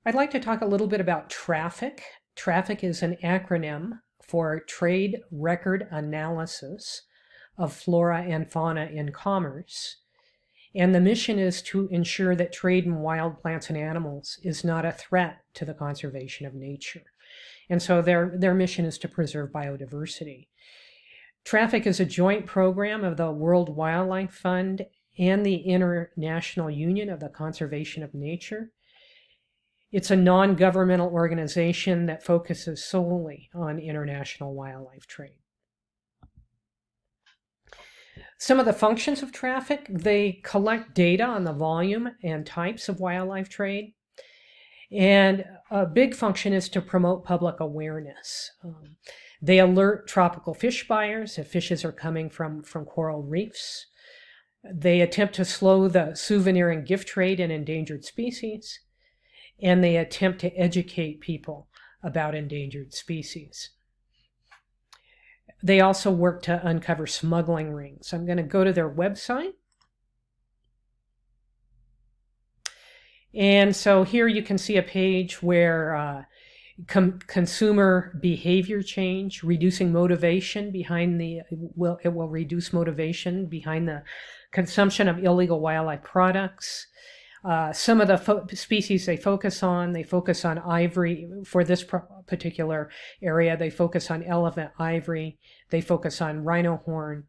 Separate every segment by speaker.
Speaker 1: I'd like to talk a little bit about TRAFFIC. TRAFFIC is an acronym for Trade Record Analysis of Flora and Fauna in Commerce. And the mission is to ensure that trade in wild plants and animals is not a threat to the conservation of nature. And so their mission is to preserve biodiversity. TRAFFIC is a joint program of the World Wildlife Fund and the International Union of the Conservation of Nature. It's a non-governmental organization that focuses solely on international wildlife trade. Some of the functions of TRAFFIC: they collect data on the volume and types of wildlife trade. And a big function is to promote public awareness. They alert tropical fish buyers if fishes are coming from coral reefs. They attempt to slow the souvenir and gift trade in endangered species. And they attempt to educate people about endangered species. They also work to uncover smuggling rings. I'm going to go to their website. And so here you can see a page where consumer behavior change, reducing motivation behind it will reduce motivation behind the consumption of illegal wildlife products. Some of the species they focus on ivory. For this particular area, they focus on elephant ivory. They focus on rhino horn.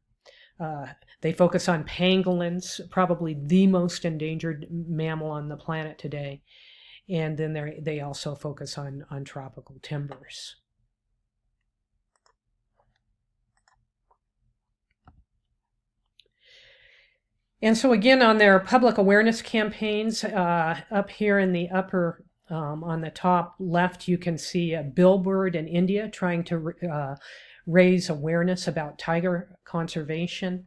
Speaker 1: They focus on pangolins, probably the most endangered mammal on the planet today. And then they also focus on tropical timbers. And so again, on their public awareness campaigns, up here in the upper, on the top left, you can see a billboard in India trying to raise awareness about tiger conservation.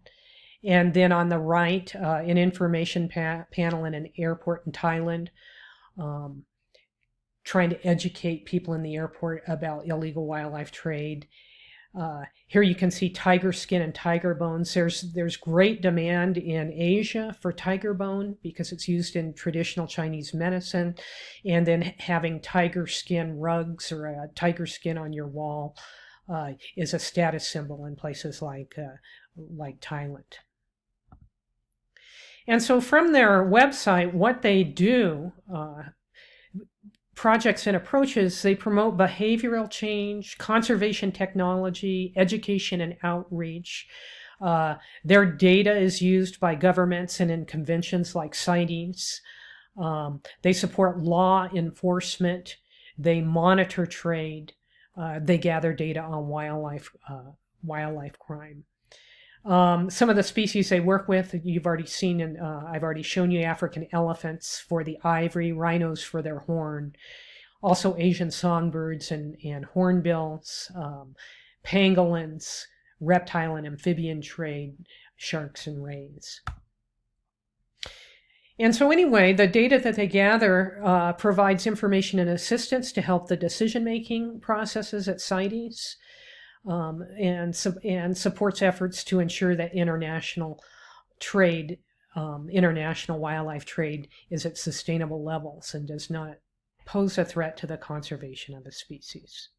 Speaker 1: And then on the right, an information panel in an airport in Thailand, trying to educate people in the airport about illegal wildlife trade. Here you can see tiger skin and tiger bones. There's great demand in Asia for tiger bone because it's used in traditional Chinese medicine, and then having tiger skin rugs or a tiger skin on your wall is a status symbol in places like Thailand. And so from their website, what they do, projects and approaches, they promote behavioral change, conservation technology, education and outreach. Their data is used by governments and in conventions like CITES. They support law enforcement. They monitor trade. They gather data on wildlife crime. Some of the species they work with, you've already seen, and I've already shown you African elephants for the ivory, rhinos for their horn, also Asian songbirds and hornbills, pangolins, reptile and amphibian trade, sharks and rays. And so anyway, the data that they gather provides information and assistance to help the decision-making processes at CITES. And supports efforts to ensure that international trade, international wildlife trade is at sustainable levels and does not pose a threat to the conservation of the species.